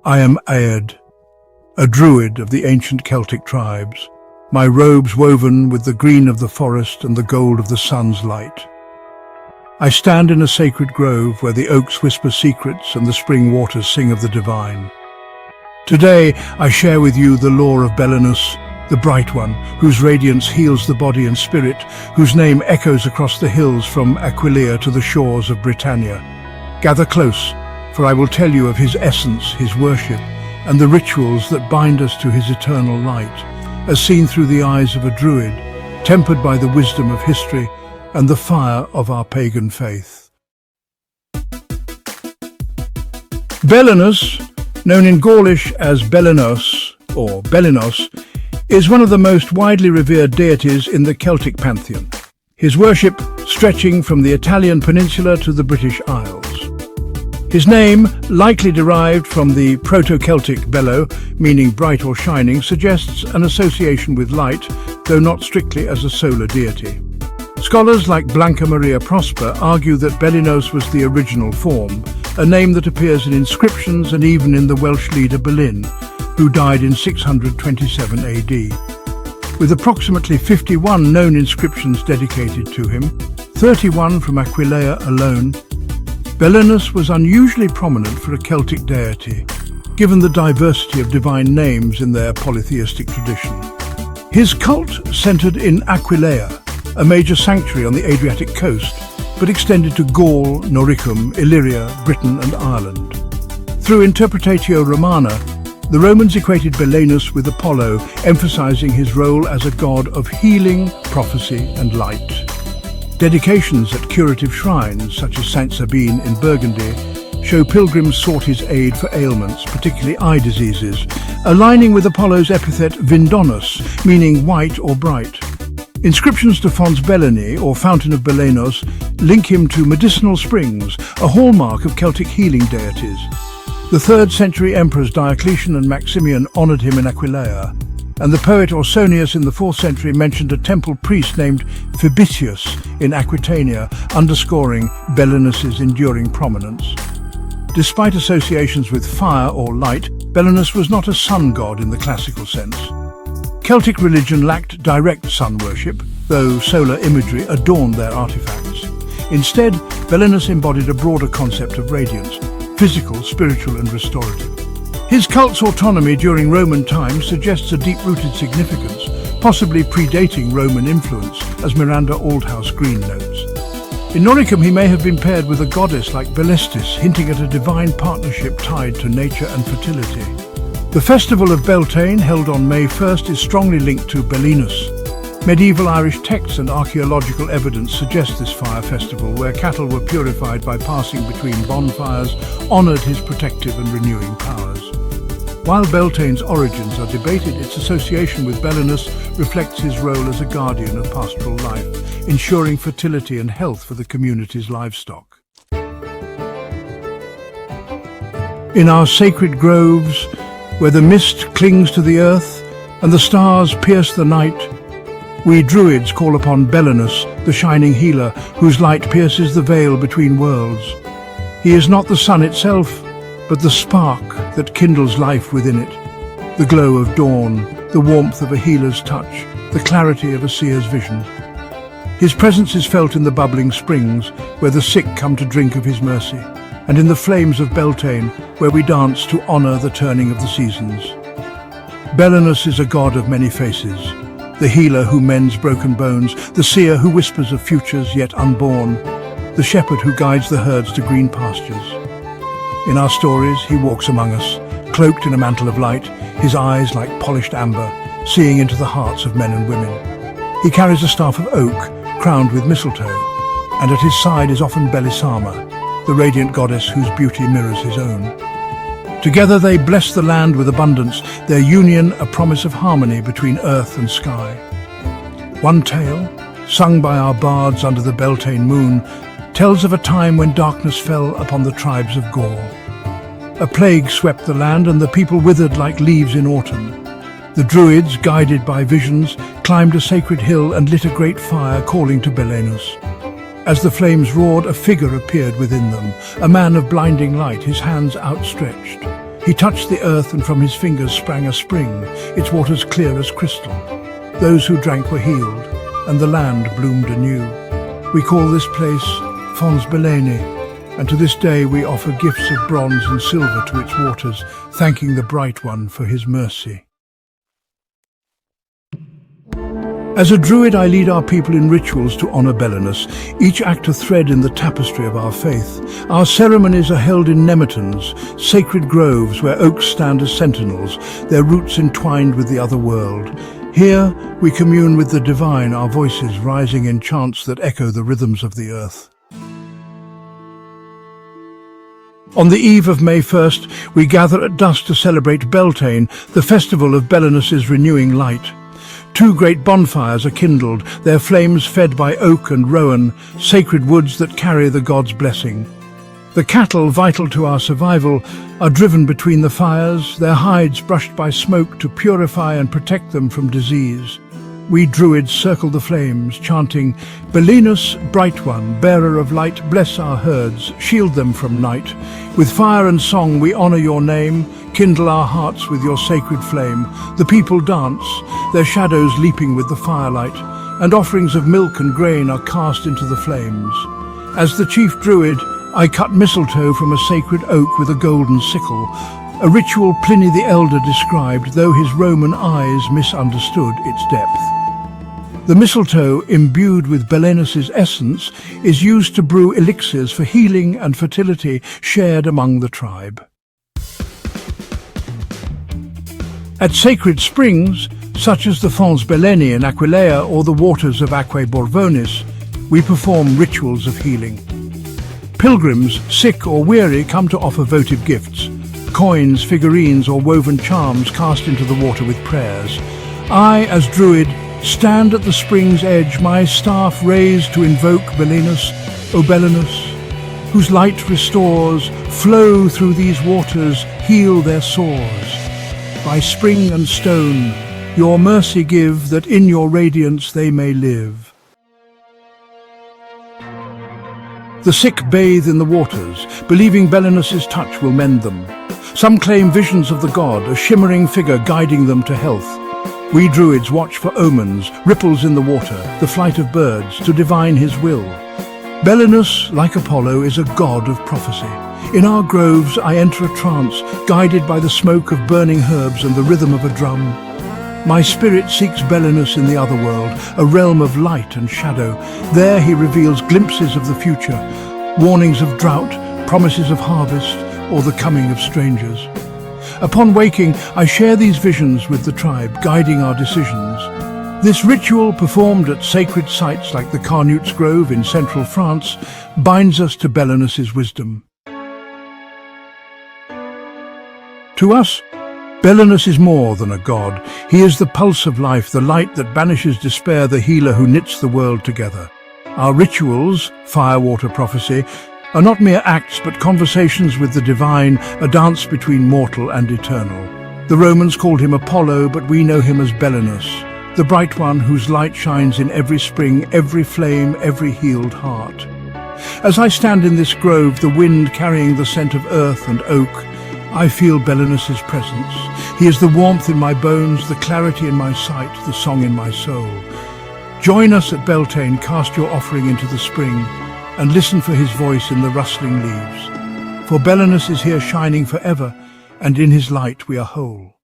I am Aedh, a Druid of the ancient Celtic tribes, my robes woven with the green of the forest and the gold of the sun's light. I stand in a sacred grove where the oaks whisper secrets and the spring waters sing of the divine. Today, I share with you the lore of Belenus, the Bright One, whose radiance heals the body and spirit, whose name echoes across the hills from Aquileia to the shores of Britannia. Gather close, for I will tell you of his essence, his worship, and the rituals that bind us to his eternal light, as seen through the eyes of a Druid, tempered by the wisdom of history and the fire of our pagan faith. Belenus, known in Gaulish as Belenus or Belenus, is one of the most widely revered deities in the Celtic pantheon, his worship stretching from the Italian peninsula to the British Isles. His name, likely derived from the Proto-Celtic bello, meaning bright or shining, suggests an association with light, though not strictly as a solar deity. Scholars like Blanca Maria Prosper argue that Belenus was the original form, a name that appears in inscriptions and even in the Welsh leader Belin, who died in 627 AD. With approximately 51 known inscriptions dedicated to him, 31 from Aquileia alone, Belenus was unusually prominent for a Celtic deity, given the diversity of divine names in their polytheistic tradition. His cult centered in Aquileia, a major sanctuary on the Adriatic coast, but extended to Gaul, Noricum, Illyria, Britain and Ireland. Through Interpretatio Romana, the Romans equated Belenus with Apollo, emphasizing his role as a god of healing, prophecy and light. Dedications at curative shrines, such as Saint Sabine in Burgundy, show pilgrims sought his aid for ailments, particularly eye diseases, aligning with Apollo's epithet Vindonus, meaning white or bright. Inscriptions to Fons Beleni, or Fountain of Belenus, link him to medicinal springs, a hallmark of Celtic healing deities. The 3rd century emperors Diocletian and Maximian honoured him in Aquileia, and the poet Ausonius in the 4th century mentioned a temple priest named Fabricius in Aquitania, underscoring Belenus's enduring prominence. Despite associations with fire or light, Belenus was not a sun god in the classical sense. Celtic religion lacked direct sun worship, though solar imagery adorned their artifacts. Instead, Belenus embodied a broader concept of radiance, physical, spiritual and restorative. His cult's autonomy during Roman times suggests a deep-rooted significance, possibly predating Roman influence, as Miranda Aldhouse Green notes. In Noricum he may have been paired with a goddess like Belestis, hinting at a divine partnership tied to nature and fertility. The festival of Beltane, held on May 1st, is strongly linked to Belenus. Medieval Irish texts and archaeological evidence suggest this fire festival, where cattle were purified by passing between bonfires, honoured his protective and renewing powers. While Beltane's origins are debated, its association with Belenus reflects his role as a guardian of pastoral life, ensuring fertility and health for the community's livestock. In our sacred groves, where the mist clings to the earth and the stars pierce the night, we Druids call upon Belenus, the shining healer, whose light pierces the veil between worlds. He is not the sun itself, but the spark that kindles life within it, the glow of dawn, the warmth of a healer's touch, the clarity of a seer's vision. His presence is felt in the bubbling springs, where the sick come to drink of his mercy, and in the flames of Beltane, where we dance to honour the turning of the seasons. Belenus is a god of many faces, the healer who mends broken bones, the seer who whispers of futures yet unborn, the shepherd who guides the herds to green pastures. In our stories, he walks among us, cloaked in a mantle of light, his eyes like polished amber, seeing into the hearts of men and women. He carries a staff of oak, crowned with mistletoe, and at his side is often Belisama, the radiant goddess whose beauty mirrors his own. Together they bless the land with abundance, their union a promise of harmony between earth and sky. One tale, sung by our bards under the Beltane moon, tells of a time when darkness fell upon the tribes of Gaul. A plague swept the land and the people withered like leaves in autumn. The Druids, guided by visions, climbed a sacred hill and lit a great fire, calling to Belenus. As the flames roared, a figure appeared within them, a man of blinding light, his hands outstretched. He touched the earth, and from his fingers sprang a spring, its waters clear as crystal. Those who drank were healed, and the land bloomed anew. We call this place Fons Belene, and to this day we offer gifts of bronze and silver to its waters, thanking the Bright One for his mercy. As a Druid, I lead our people in rituals to honor Belenus, each act a thread in the tapestry of our faith. Our ceremonies are held in nemetons, sacred groves where oaks stand as sentinels, their roots entwined with the other world. Here we commune with the divine, our voices rising in chants that echo the rhythms of the earth. On the eve of May 1st, we gather at dusk to celebrate Beltane, the festival of Belenus's renewing light. 2 great bonfires are kindled, their flames fed by oak and rowan, sacred woods that carry the god's blessing. The cattle, vital to our survival, are driven between the fires, their hides brushed by smoke to purify and protect them from disease. We Druids circle the flames, chanting, "Belenus, Bright One, bearer of light, bless our herds, shield them from night. With fire and song we honor your name, kindle our hearts with your sacred flame." The people dance, their shadows leaping with the firelight, and offerings of milk and grain are cast into the flames. As the chief Druid, I cut mistletoe from a sacred oak with a golden sickle, a ritual Pliny the Elder described, though his Roman eyes misunderstood its depth. The mistletoe, imbued with Belenus's essence, is used to brew elixirs for healing and fertility shared among the tribe. At sacred springs, such as the Fons Belene in Aquileia or the waters of Aquae Borbonis, we perform rituals of healing. Pilgrims, sick or weary, come to offer votive gifts, coins, figurines or woven charms cast into the water with prayers. I, as Druid, stand at the spring's edge, my staff raised to invoke Belenus, O Belenus, whose light restores, flow through these waters, heal their sores. By spring and stone, your mercy give, that in your radiance they may live. The sick bathe in the waters, believing Belenus's touch will mend them. Some claim visions of the god, a shimmering figure guiding them to health. We Druids watch for omens, ripples in the water, the flight of birds, to divine his will. Belenus, like Apollo, is a god of prophecy. In our groves I enter a trance, guided by the smoke of burning herbs and the rhythm of a drum. My spirit seeks Belenus in the other world, a realm of light and shadow. There he reveals glimpses of the future, warnings of drought, promises of harvest, or the coming of strangers. Upon waking, I share these visions with the tribe, guiding our decisions. This ritual, performed at sacred sites like the Carnutes Grove in central France, binds us to Belenus's wisdom. To us, Belenus is more than a god. He is the pulse of life, the light that banishes despair, the healer who knits the world together. Our rituals, fire, water, prophecy, are not mere acts but conversations with the divine, a dance between mortal and eternal. The Romans called him Apollo, but we know him as Belenus, the bright one whose light shines in every spring, every flame, every healed heart. As I stand in this grove, the wind carrying the scent of earth and oak, I feel Belenus's presence. He is the warmth in my bones, the clarity in my sight, the song in my soul. Join us at Beltane, cast your offering into the spring, and listen for his voice in the rustling leaves. For Belenus is here shining forever, and in his light we are whole.